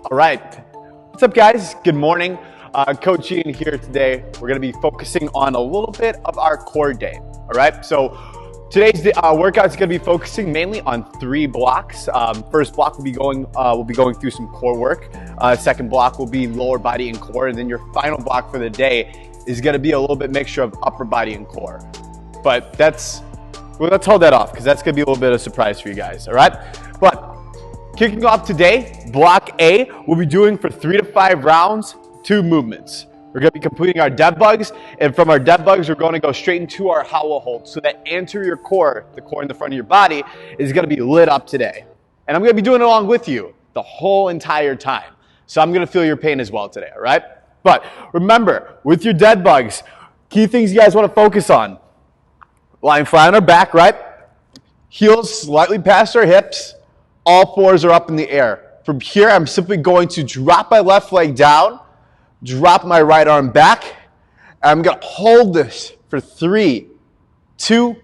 All right, what's up guys? Good morning. Coach Ian here today. We're gonna be focusing on a little bit of our core day, all right? So today's workout is gonna be focusing mainly on 3 blocks. First block we'll be going through some core work. Second block will be lower body and core, and then your final block for the day is gonna be a little bit mixture of upper body and core. But let's hold that off because that's gonna be a little bit of a surprise for you guys, all right? But kicking off today, block A, we'll be doing for 3 to 5 rounds, 2 movements. We're gonna be completing our dead bugs, and from our dead bugs, we're gonna go straight into our hollow hold. So that anterior core, the core in the front of your body, is gonna be lit up today. And I'm gonna be doing it along with you the whole entire time. So I'm gonna feel your pain as well today, all right? But remember, with your dead bugs, key things you guys wanna focus on. Lying flat on our back, right? Heels slightly past our hips. All 4s are up in the air. From here, I'm simply going to drop my left leg down, drop my right arm back, and I'm gonna hold this for 3, 2,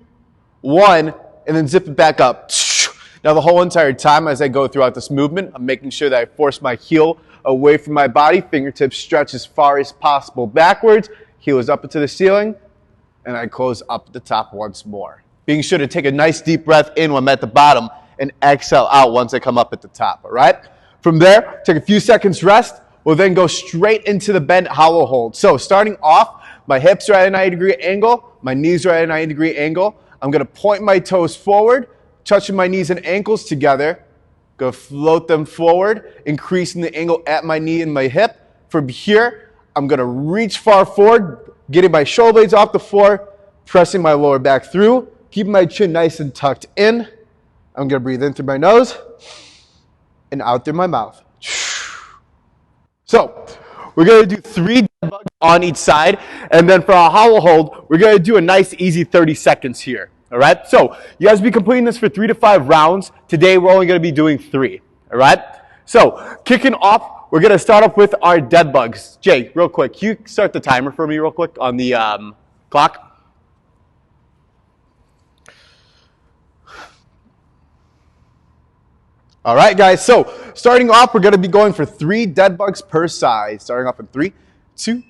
1, and then zip it back up. Now the whole entire time as I go throughout this movement, I'm making sure that I force my heel away from my body, fingertips stretch as far as possible backwards, heel is up into the ceiling, and I close up at the top once more. Being sure to take a nice deep breath in when I'm at the bottom, and exhale out once I come up at the top, all right? From there, take a few seconds rest. We'll then go straight into the bent hollow hold. So starting off, my hips are at a 90-degree angle, my knees are at a 90-degree angle. I'm gonna point my toes forward, touching my knees and ankles together. Go float them forward, increasing the angle at my knee and my hip. From here, I'm gonna reach far forward, getting my shoulder blades off the floor, pressing my lower back through, keeping my chin nice and tucked in. I'm gonna breathe in through my nose and out through my mouth. So, we're gonna do 3 dead bugs on each side, and then for our hollow hold, we're gonna do a nice easy 30 seconds here, all right? So, you guys will be completing this for 3 to 5 rounds. Today, we're only gonna be doing 3, all right? So, kicking off, we're gonna start off with our dead bugs. Jay, real quick, can you start the timer for me real quick on the clock? All right, guys, so starting off, we're gonna be going for 3 dead bugs per side. Starting off in 3, 2,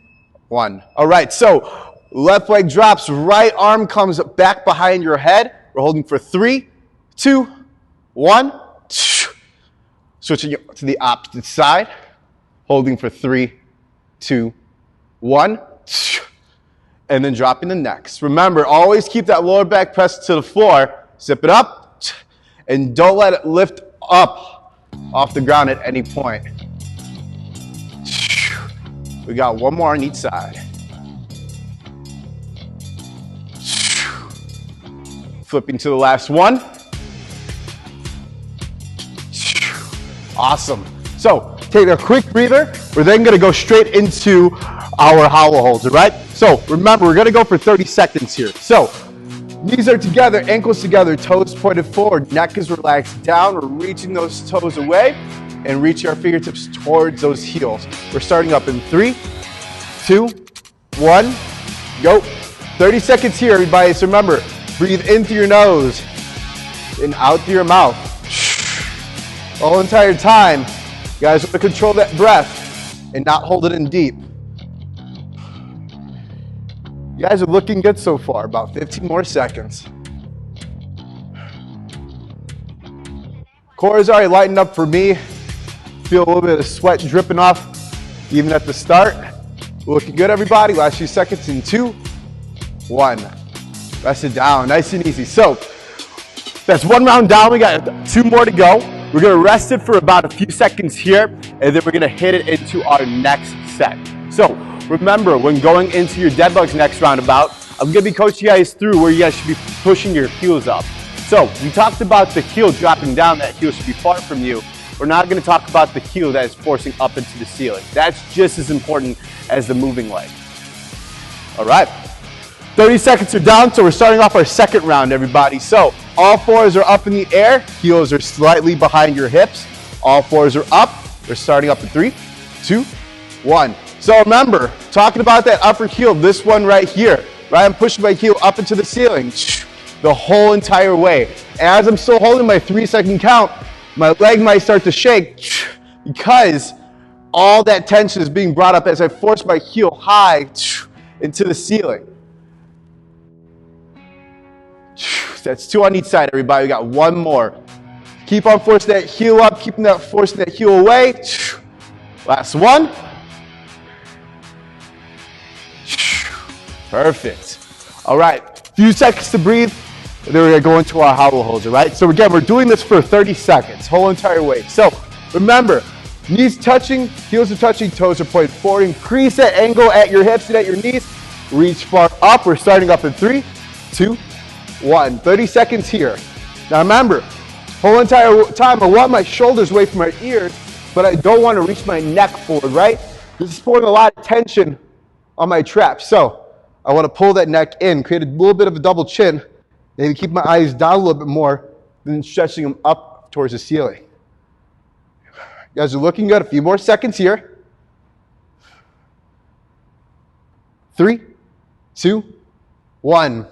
1. All right, so left leg drops, right arm comes back behind your head. We're holding for 3, 2, 1. Switching to the opposite side. Holding for 3, 2, 1. And then dropping the next. Remember, always keep that lower back pressed to the floor. Zip it up, and don't let it lift up off the ground at any point. We got 1 more on each side. Flipping to the last one. Awesome. So take a quick breather. We're then gonna go straight into our hollow holds, all right? So remember, we're gonna go for 30 seconds here. So knees are together, ankles together, toes pointed forward, neck is relaxed down. We're reaching those toes away and reaching our fingertips towards those heels. We're starting up in 3, 2, 1, go. 30 seconds here, everybody. So remember, breathe in through your nose and out through your mouth. The whole entire time, you guys want to control that breath and not hold it in deep. You guys are looking good so far, about 15 more seconds. Core is already lightened up for me. Feel a little bit of sweat dripping off even at the start. Looking good, everybody. Last few seconds in 2, 1. Rest it down, nice and easy. So that's 1 round down. We got 2 more to go. We're gonna rest it for about a few seconds here, and then we're gonna hit it into our next set. So remember, when going into your dead bugs next roundabout, I'm gonna be coaching you guys through where you guys should be pushing your heels up. So we talked about the heel dropping down, that heel should be far from you. We're not gonna talk about the heel that is forcing up into the ceiling. That's just as important as the moving leg. All right, 30 seconds are down, so we're starting off our second round, everybody. So all 4s are up in the air, heels are slightly behind your hips. All 4s are up. We're starting up in 3, 2, 1. So remember, talking about that upper heel, this one right here, right? I'm pushing my heel up into the ceiling the whole entire way. As I'm still holding my 3-second count, my leg might start to shake because All that tension is being brought up as I force my heel high into the ceiling. That's 2 on each side, everybody. We got 1 more. Keep on forcing that heel up, forcing that heel away. Last 1. Perfect. All right, few seconds to breathe. Then we're gonna go into our hollow holds, all right? So again, we're doing this for 30 seconds, whole entire way. So remember, knees touching, heels are touching, toes are pointed forward. Increase that angle at your hips and at your knees. Reach far up. We're starting up in 3, 2, 1. 30 seconds here. Now remember, whole entire time I want my shoulders away from my ears, but I don't want to reach my neck forward, right? This is pulling a lot of tension on my traps. So I want to pull that neck in, create a little bit of a double chin, maybe keep my eyes down a little bit more, then stretching them up towards the ceiling. You guys are looking good. A few more seconds here. 3, 2, 1.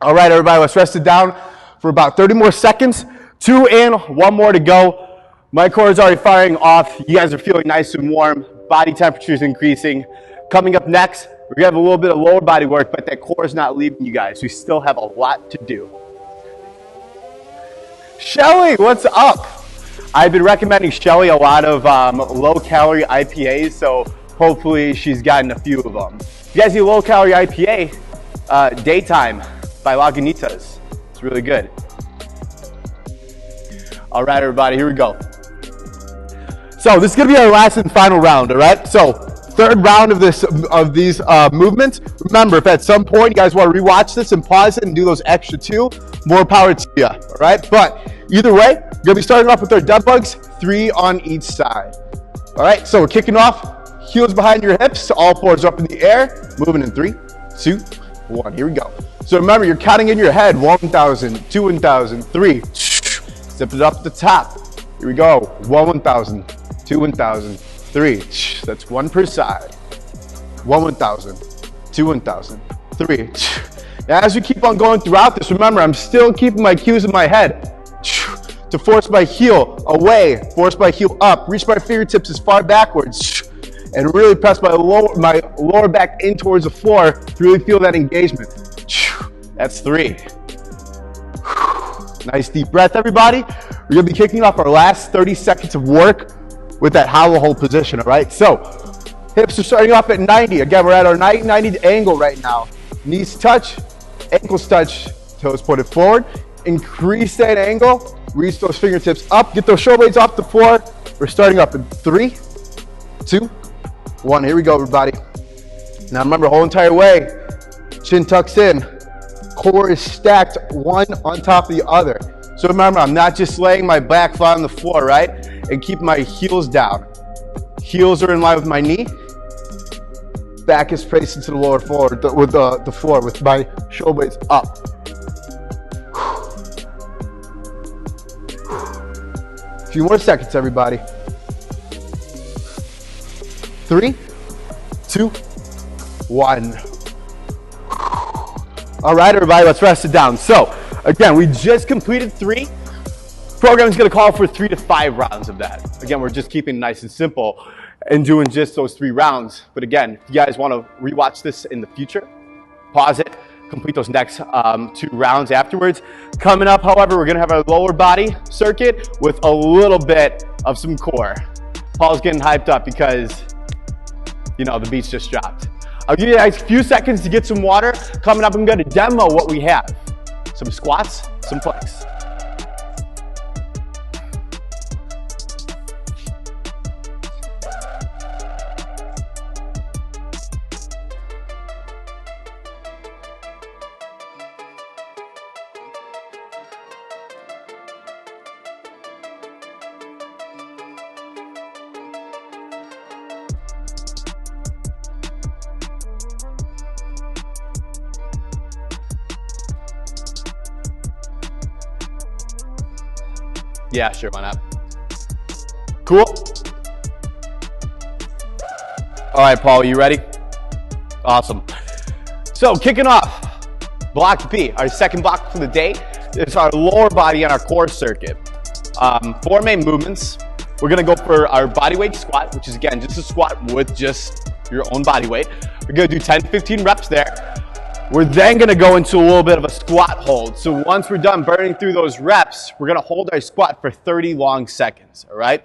All right, everybody, let's rest it down for about 30 more seconds. 2 in, 1 more to go. My core is already firing off. You guys are feeling nice and warm. Body temperature is increasing. Coming up next, we're gonna have a little bit of lower body work, but that core is not leaving you guys. We still have a lot to do. Shelly, what's up? I've been recommending Shelly a lot of low-calorie IPAs, so hopefully she's gotten a few of them. If you guys need a low-calorie IPA, Daytime by Lagunitas. It's really good. All right, everybody, here we go. So this is gonna be our last and final round, all right? So 3rd round of these movements. Remember, if at some point you guys want to rewatch this and pause it and do those extra 2, more power to you, all right? But either way, we're gonna be starting off with our dead bugs, 3 on each side. All right, so we're kicking off, heels behind your hips, all 4s up in the air, moving in 3, 2, 1. Here we go. So remember, you're counting in your head, 1,000, 2,000, 3. Step it up at the top. Here we go, 1,000, 2,000, 3. That's 1 per side. 1,000, 2,000, 3. Now, as we keep on going throughout this, remember, I'm still keeping my cues in my head to force my heel away, force my heel up, reach my fingertips as far backwards, and really press my lower back in towards the floor to really feel that engagement. That's 3. Nice deep breath, everybody. We're gonna be kicking off our last 30 seconds of work with that hollow hold position, all right? So hips are starting off at 90. Again, we're at our 90 angle right now. Knees touch, ankles touch, toes pointed forward. Increase that angle, reach those fingertips up, get those shoulder blades off the floor. We're starting up in 3, 2, 1. Here we go, everybody. Now remember, whole entire way, chin tucks in, core is stacked one on top of the other. So remember, I'm not just laying my back flat on the floor, right? And keep my heels down. Heels are in line with my knee. Back is placed into the lower floor with the floor with my shoulder blades up. A few more seconds, everybody. 3, 2, 1. All right, everybody, let's rest it down. So again, we just completed 3. Program is going to call for 3 to 5 rounds of that. Again, we're just keeping it nice and simple and doing just those 3 rounds. But again, if you guys want to rewatch this in the future, pause it, complete those next 2 rounds afterwards. Coming up, however, we're going to have our lower body circuit with a little bit of some core. Paul's getting hyped up because, you know, the beats just dropped. I'll give you guys a few seconds to get some water. Coming up, I'm going to demo what we have. Some squats, some planks. Yeah, sure, why not? Cool. All right, Paul, you ready? Awesome. So kicking off, block B, our second block for the day is our lower body and our core circuit. 4 main movements. we're gonna go for our body weight squat, which is again, just a squat with just your own body weight. We're gonna do 10 to 15 reps there. We're then gonna go into a little bit of a squat hold. So once we're done burning through those reps, we're gonna hold our squat for 30 long seconds, all right?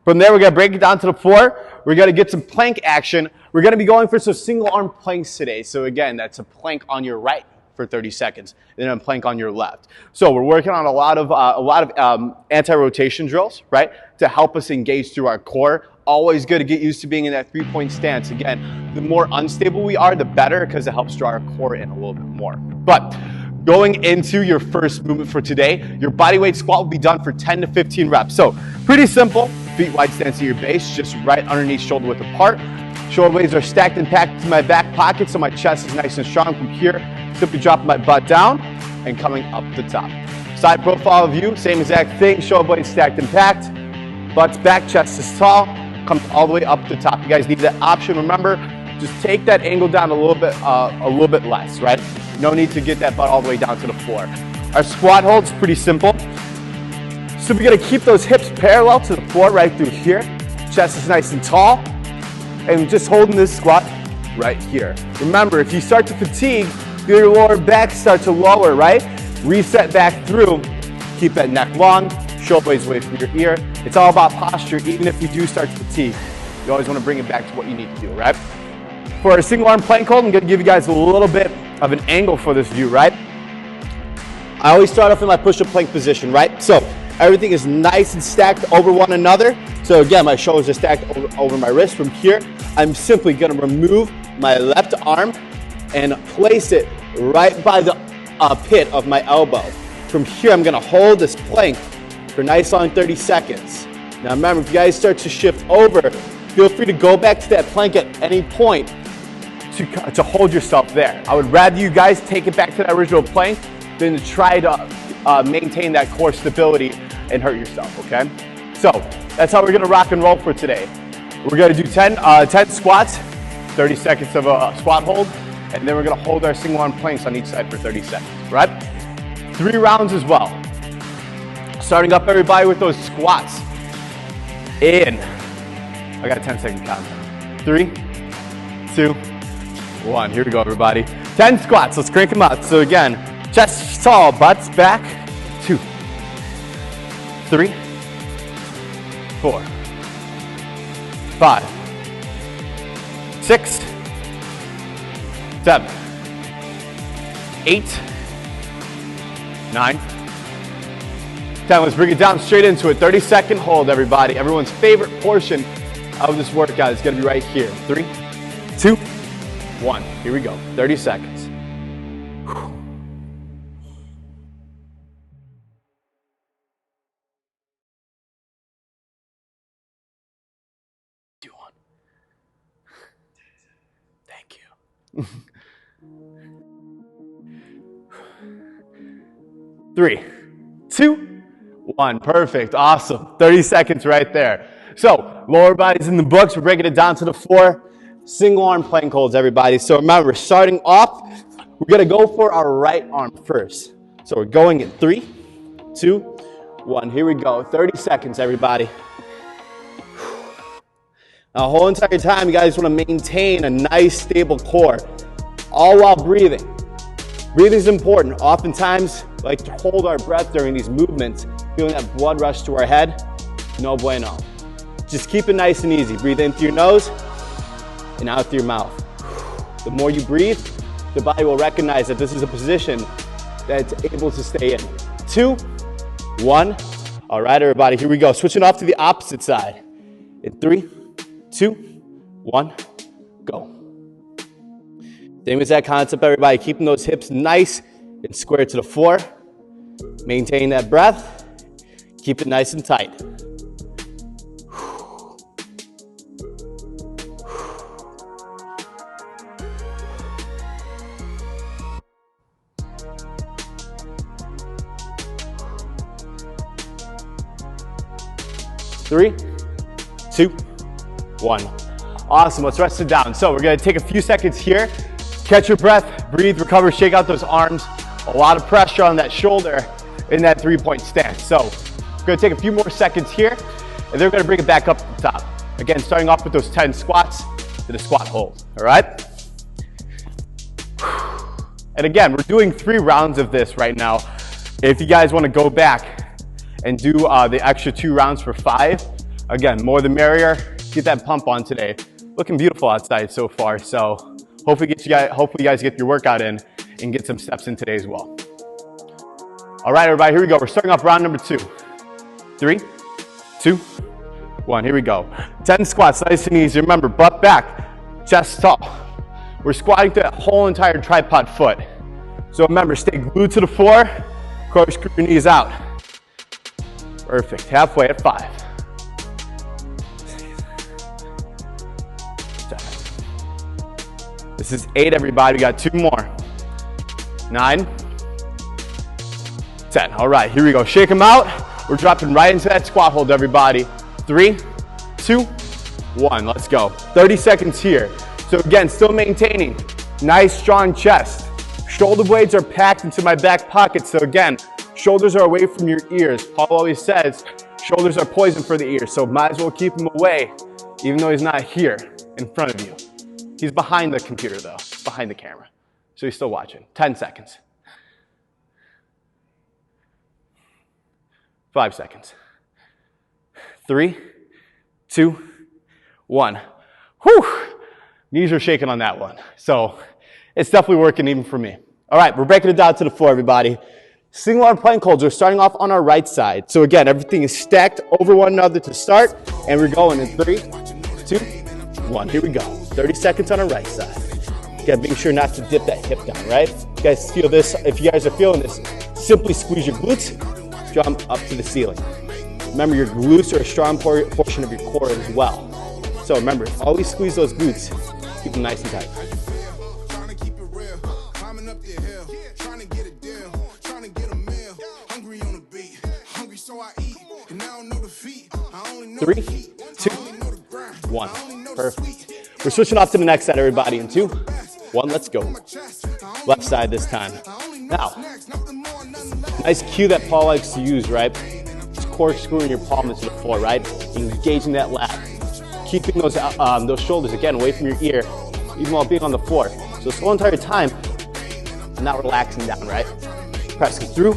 From there, we're gonna break it down to the floor. We're gonna get some plank action. We're gonna be going for some single arm planks today. So again, that's a plank on your right for 30 seconds, and then a plank on your left. So we're working on a lot of anti-rotation drills, right? To help us engage through our core. Always good to get used to being in that 3-point stance. Again, the more unstable we are, the better, because it helps draw our core in a little bit more. But going into your first movement for today, your body weight squat will be done for 10 to 15 reps. So pretty simple, feet wide stance at your base, just right underneath shoulder width apart. Shoulder blades are stacked and packed to my back pocket, so my chest is nice and strong. From here, simply dropping my butt down and coming up the top. Side profile view, same exact thing, shoulder blades stacked and packed, butt's back, chest is tall, comes all the way up the top. You guys need that option. Remember, just take that angle down a little bit less, right? No need to get that butt all the way down to the floor. Our squat hold's pretty simple. So we're gonna keep those hips parallel to the floor right through here. Chest is nice and tall. And just holding this squat right here. Remember, if you start to fatigue, your lower back starts to lower, right? Reset back through. Keep that neck long, shoulder blades away from your ear. It's all about posture, even if you do start to fatigue. You always want to bring it back to what you need to do, right? For our single arm plank hold, I'm going to give you guys a little bit of an angle for this view, right? I always start off in my push-up plank position, right? So everything is nice and stacked over one another. So again, my shoulders are stacked over my wrist. From here, I'm simply going to remove my left arm and place it right by the pit of my elbow. From here, I'm going to hold this plank for a nice long 30 seconds. Now remember, if you guys start to shift over, feel free to go back to that plank at any point to hold yourself there. I would rather you guys take it back to that original plank than to try to maintain that core stability and hurt yourself, okay? So that's how we're gonna rock and roll for today. We're gonna do 10 squats, 30 seconds of a squat hold, and then we're gonna hold our single arm planks on each side for 30 seconds, right? 3 rounds as well. Starting up everybody with those squats. In. I got a 10-second countdown. 3, 2, 1. Here we go, everybody. 10 squats. Let's crank them out. So again, chest tall, butts back. 2, 3, 4, 5, 6, 7, 8, 9, 10. Let's bring it down straight into it. 30-second hold, everybody. Everyone's favorite portion of this workout is going to be right here. 3, 2, 1. Here we go. 30 seconds. Thank you. 3, 2, 1. Perfect. Awesome. 30 seconds right there. So lower body's in the books. We're breaking it down to the floor. Single arm plank holds, everybody. So remember, starting off, we're going to go for our right arm first. So we're going in 3, 2, 1. Here we go. 30 seconds, everybody. Now, the whole entire time, you guys want to maintain a nice, stable core, all while breathing. Breathing is important. Oftentimes, we like to hold our breath during these movements, feeling that blood rush to our head. No bueno. Just keep it nice and easy. Breathe in through your nose and out through your mouth. The more you breathe, the body will recognize that this is a position that it's able to stay in. 2, 1. All right, everybody, here we go. Switching off to the opposite side. In 3, 2, 1, go. Same exact concept, everybody. Keeping those hips nice and square to the floor. Maintain that breath. Keep it nice and tight. Three, 2, 1. Awesome, let's rest it down. So we're gonna take a few seconds here, catch your breath, breathe, recover, shake out those arms. A lot of pressure on that shoulder in that 3-point stance. So we're gonna take a few more seconds here. and then we're gonna bring it back up to the top. Again, starting off with those 10 squats to the squat hold, all right? And again, we're doing 3 rounds of this right now. If you guys wanna go back and do the extra 2 rounds for 5, again, more the merrier. Get that pump on today. Looking beautiful outside so far, so hopefully you guys get your workout in and get some steps in today as well. All right, everybody, here we go. We're starting off round number 2. 3, 2, 1, here we go. 10 squats, nice and easy. Remember, butt back, chest tall. We're squatting to that whole entire tripod foot. So remember, stay glued to the floor, corkscrew your knees out. Perfect, halfway at 5. 7. This is 8, everybody, we got 2 more. 9, 10, all right, here we go. Shake them out. We're dropping right into that squat hold, everybody. 3, 2, 1, let's go. 30 seconds here. So again, still maintaining nice strong chest. Shoulder blades are packed into my back pocket. So again, shoulders are away from your ears. Paul always says, shoulders are poison for the ears. So might as well keep them away, even though he's not here in front of you. He's behind the computer though, behind the camera. So he's still watching. 10 seconds. 5 seconds. 3, 2, 1. Whew. Knees are shaking on that one. So it's definitely working even for me. All right, we're breaking it down to the floor, everybody. Single arm plank holds. We're starting off on our right side. So again, everything is stacked over one another to start. And we're going in 3, 2, 1. Here we go. 30 seconds on our right side. Again, making sure not to dip that hip down, right? You guys feel this? If you guys are feeling this, simply squeeze your glutes, jump up to the ceiling. Remember, your glutes are a strong portion of your core as well. So remember, always squeeze those glutes. Keep them nice and tight. Three, 2, 1. Perfect. We're switching off to the next side, everybody. In 2, 1, let's go. Left side this time. Now, nice cue that Paul likes to use, right? It's corkscrewing your palm into the floor, right? Engaging that lat. Keeping those shoulders, again, away from your ear, even while being on the floor. So this whole entire time, I'm not relaxing down, right? Pressing through,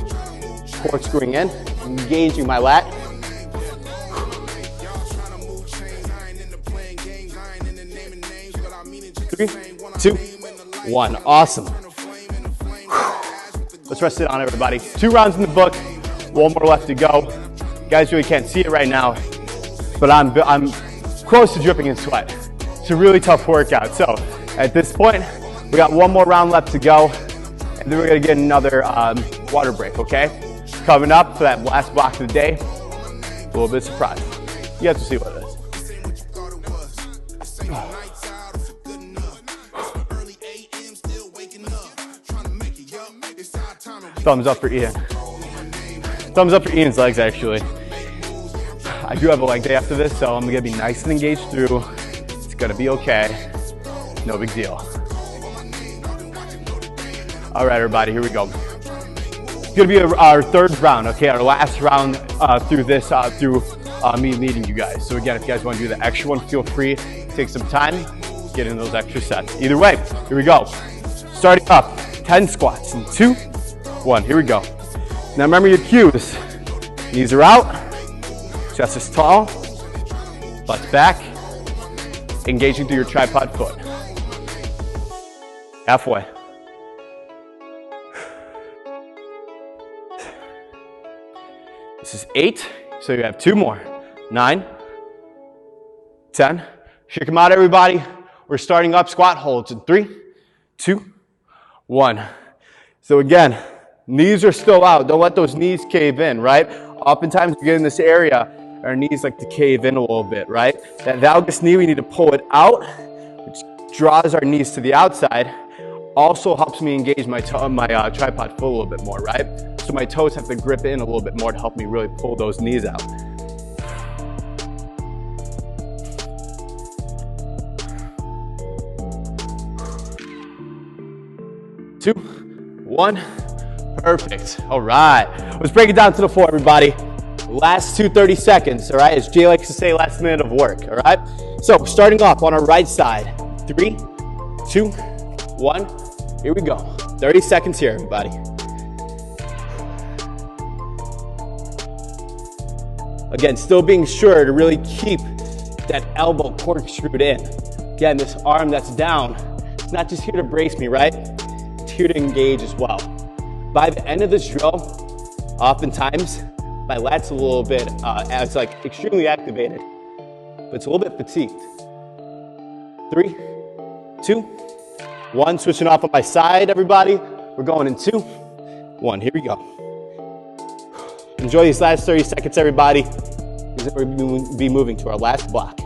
corkscrewing in, engaging my lat. 3, 2, 1. Awesome. Let's rest it on, everybody. 2 rounds in the book, 1 more left to go. You guys really can't see it right now, but I'm close to dripping in sweat. It's a really tough workout. So at this point, we got 1 more round left to go, and then we're gonna get another water break, okay? Coming up for that last block of the day, a little bit of surprise. You have to see what it is. Thumbs up for Ian. Thumbs up for Ian's legs, actually. I do have a leg day after this, so I'm gonna be nice and engaged through. It's gonna be okay. No big deal. All right, everybody, here we go. It's gonna be our 3rd round, okay? Our last round through this, through me leading you guys. So again, if you guys wanna do the extra one, feel free, take some time, get in those extra sets. Either way, here we go. Starting up, 10 squats in 2, 1, here we go. Now remember your cues. Knees are out, chest is tall, butt's back, engaging through your tripod foot. Halfway. This is 8, so you have 2 more. 9, 10. Shake them out, everybody. We're starting up squat holds in 3, 2, 1. So again, knees are still out. Don't let those knees cave in, right? Oftentimes we get in this area, our knees like to cave in a little bit, right? That valgus knee, we need to pull it out, which draws our knees to the outside. Also helps me engage my tripod foot a little bit more, right? So my toes have to grip in a little bit more to help me really pull those knees out. Two, 1, perfect. All right, let's break it down to the floor, everybody. Last 30 seconds, all right? As Jay likes to say, last minute of work, all right? So starting off on our right side. 3, 2, 1. Here we go. 30 seconds here, everybody. Again, still being sure to really keep that elbow corkscrewed in. Again, this arm that's down, it's not just here to brace me, right? It's here to engage as well. By the end of this drill, oftentimes, my lat's a little bit, it's like extremely activated, but it's a little bit fatigued. 3, 2, 1, switching off on my side, everybody. We're going in 2, 1, here we go. Enjoy these last 30 seconds, everybody. We'll be moving to our last block.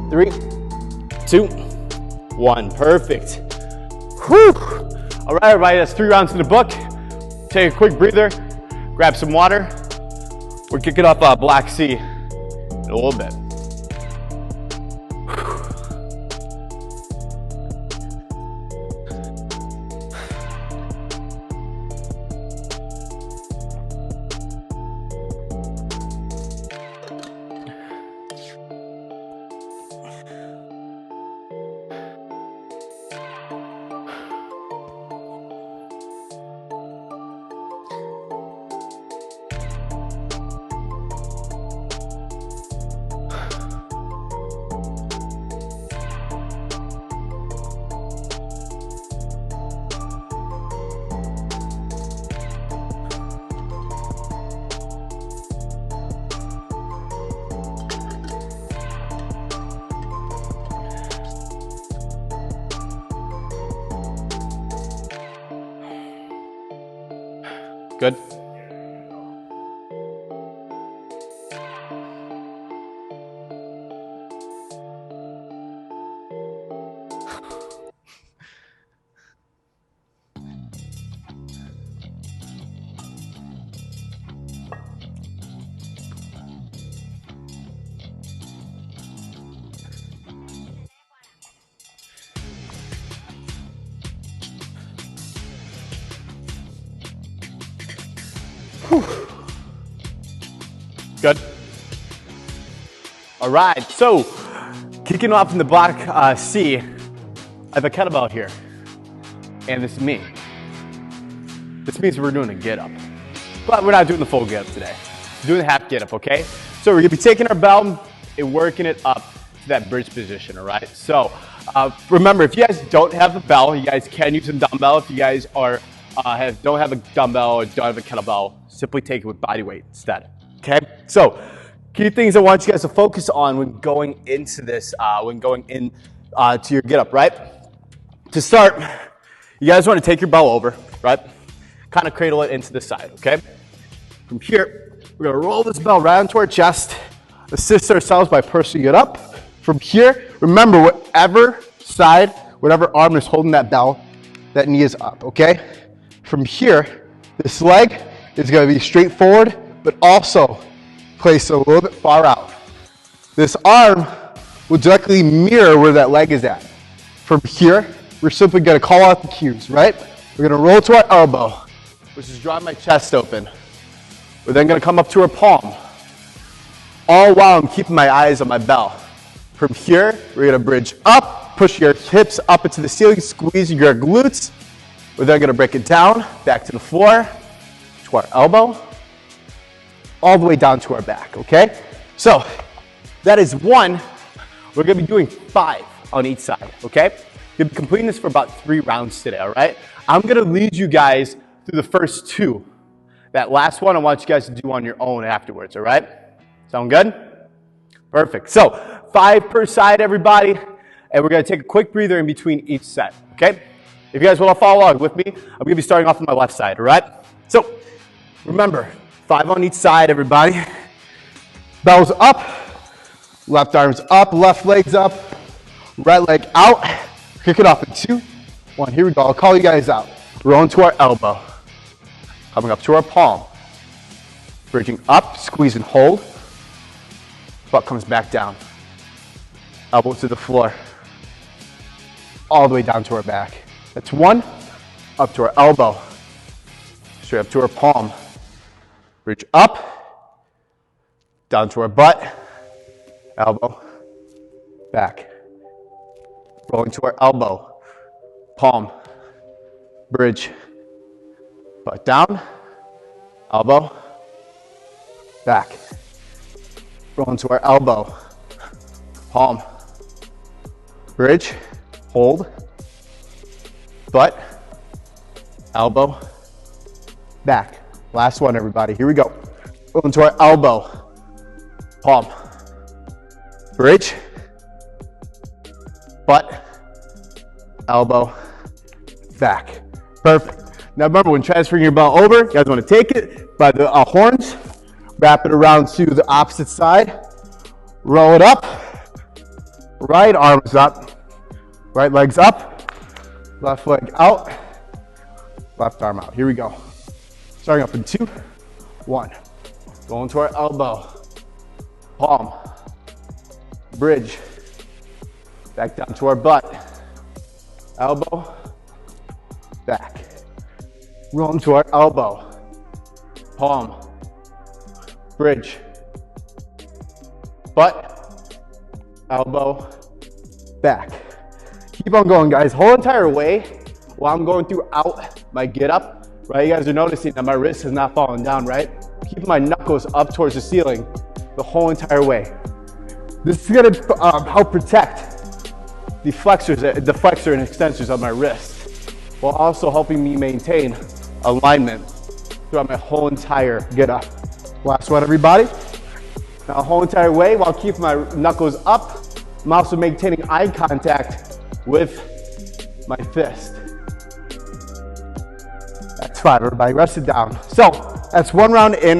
Three, 2, 1, perfect. Whew. All right, everybody, that's 3 rounds in the book. Take a quick breather, grab some water. We're kicking off Black Sea in a little bit. 'Good? Good. All right, so kicking off in the block C, I have a kettlebell here, and this is me. This means we're doing a get up, but we're not doing the full get up today. We're doing the half get up, okay? So we're gonna be taking our bell and working it up to that bridge position, all right? So remember, if you guys don't have a bell, you guys can use a dumbbell. If you guys are don't have a dumbbell or don't have a kettlebell, simply take it with body weight instead. Okay, so key things I want you guys to focus on when going into this, to your get up, right? To start, you guys want to take your bell over, right? Kind of cradle it into the side, okay? From here, we're gonna roll this bell right onto our chest, assist ourselves by pushing it up. From here, remember, whatever side, whatever arm is holding that bell, that knee is up, okay? From here, this leg is gonna be straight forward, but also placed a little bit far out. This arm will directly mirror where that leg is at. From here, we're simply gonna call out the cues, right? We're gonna roll to our elbow, which is drawing my chest open. We're then gonna come up to our palm, all while I'm keeping my eyes on my bell. From here, we're gonna bridge up, push your hips up into the ceiling, squeeze your glutes. We're then gonna break it down, back to the floor, to our elbow, all the way down to our back, okay? So that is 1. We're gonna be doing 5 on each side, okay? We'll be completing this for about 3 rounds today, all right? I'm gonna lead you guys through the first 2. That last one I want you guys to do on your own afterwards, all right? Sound good? Perfect. So 5 per side, everybody, and we're gonna take a quick breather in between each set, okay? If you guys wanna follow along with me, I'm gonna be starting off on my left side, all right? So remember, 5 on each side, everybody. Bells up, left arm's up, left leg's up, right leg out. Kick it off in 2, 1. Here we go. I'll call you guys out. Roll into our elbow. coming up to our palm. Bridging up, squeeze and hold. Butt comes back down. Elbow to the floor. All the way down to our back. That's one. Up to our elbow. Straight up to our palm. Bridge up. Down to our butt. Elbow. Back. Rolling to our elbow. Palm. Bridge. Butt down. Elbow. Back. Rolling to our elbow. Palm. Bridge. Hold. Butt. Elbow. Back. Last one, everybody. Here we go. Rolling to our elbow. Palm. Bridge. Butt. Elbow. Back. Perfect. Now remember, when transferring your belt over, you guys want to take it by the horns, wrap it around to the opposite side, roll it up, right arm's up, right leg's up, left leg out, left arm out. Here we go. Starting up in 2, 1. Going to our elbow, palm, bridge, back down to our butt, elbow, back. Rolling to our elbow, palm, bridge, butt, elbow, back. Keep on going, guys. Whole entire way while I'm going throughout my get up, right? You guys are noticing that my wrist has not fallen down, right? Keep my knuckles up towards the ceiling the whole entire way. This is gonna help protect the flexor and extensors of my wrist, while also helping me maintain alignment throughout my whole entire get up. Last one, everybody. Now, the whole entire way while keeping my knuckles up, I'm also maintaining eye contact with my fist. That's 5, everybody. Rest it down. So that's 1 round in.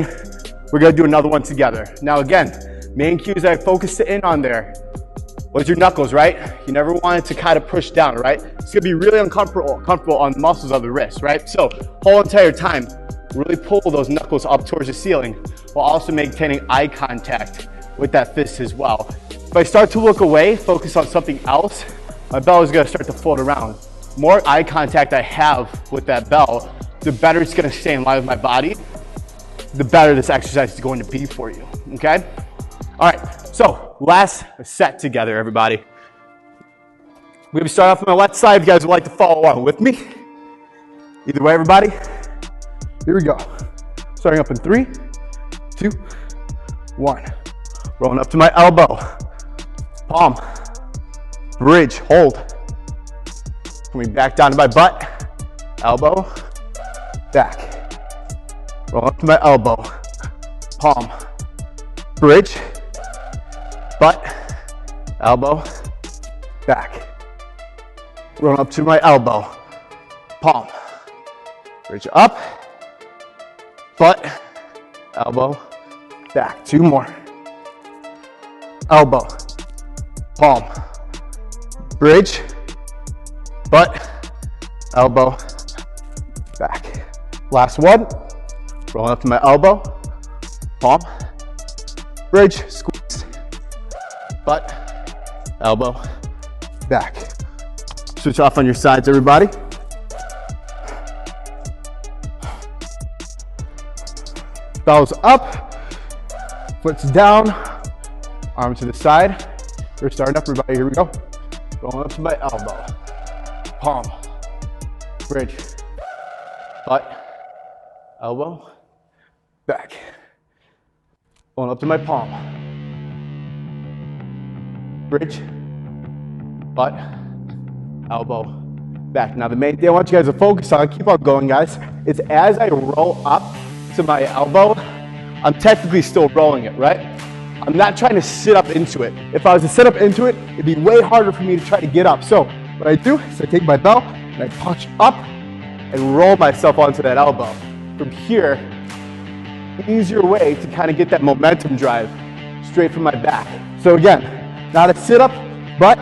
We're gonna do another one together. Now, again, main cues I focused in on there was your knuckles, right? You never wanted to kind of push down, right? It's gonna be really uncomfortable on the muscles of the wrist, right? So whole entire time, really pull those knuckles up towards the ceiling while also maintaining eye contact with that fist as well. If I start to look away, focus on something else, my belt is gonna start to float around. More eye contact I have with that belt, the better it's gonna stay in line with my body, the better this exercise is going to be for you, okay? All right, so last set together, everybody. We're gonna start off on my left side if you guys would like to follow along with me. Either way, everybody. Here we go. Starting up in 3, 2, 1. Rolling up to my elbow. Palm. Bridge, hold. Coming back down to my butt. Elbow. Back. Roll up to my elbow. Palm. Bridge. Butt, elbow, back. Roll up to my elbow, palm, bridge up, butt, elbow, back. 2 more. Elbow, palm, bridge, butt, elbow, back. Last one. Rolling up to my elbow, palm, bridge, squeeze. Butt, elbow, back. Switch off on your sides, everybody. Bells up, foot's down, arm to the side. We're starting up, everybody. Here we go. Rolling up to my elbow, palm, bridge, butt, elbow, back. Going up to my palm. Bridge, butt, elbow, back. Now the main thing I want you guys to focus on, keep on going, guys, is as I roll up to my elbow, I'm technically still rolling it, right? I'm not trying to sit up into it. If I was to sit up into it, it'd be way harder for me to try to get up. So what I do is I take my belt and I punch up and roll myself onto that elbow. From here, easier way to kind of get that momentum drive straight from my back. So again, not a sit up, but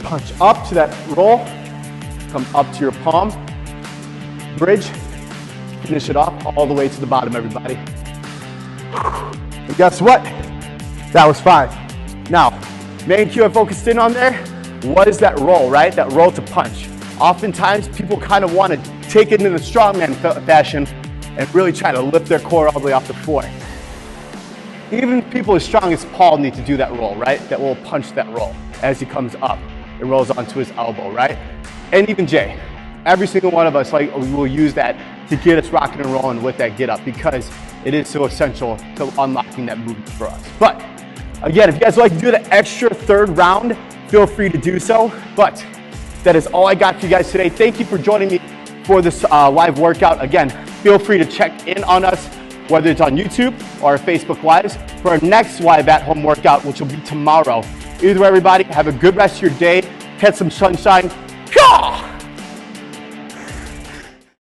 punch up to that roll, come up to your palm, bridge, Finish it off all the way to the bottom, everybody. And guess what? That was 5. Now, main cue I focused in on there was that roll, right? That roll to punch. Oftentimes, people kind of want to take it in the strongman fashion and really try to lift their core all the way off the floor. Even people as strong as Paul need to do that roll, right? That will punch that roll as he comes up. It rolls onto his elbow, right? And even Jay. Every single one of us, like, we will use that to get us rocking and rolling with that get up because it is so essential to unlocking that movement for us. But again, if you guys would like to do the extra third round, feel free to do so. But that is all I got for you guys today. Thank you for joining me for this live workout. Again, feel free to check in on us, whether it's on YouTube or Facebook Lives, for our next live at-home workout, which will be tomorrow. Either way, everybody, have a good rest of your day. Catch some sunshine.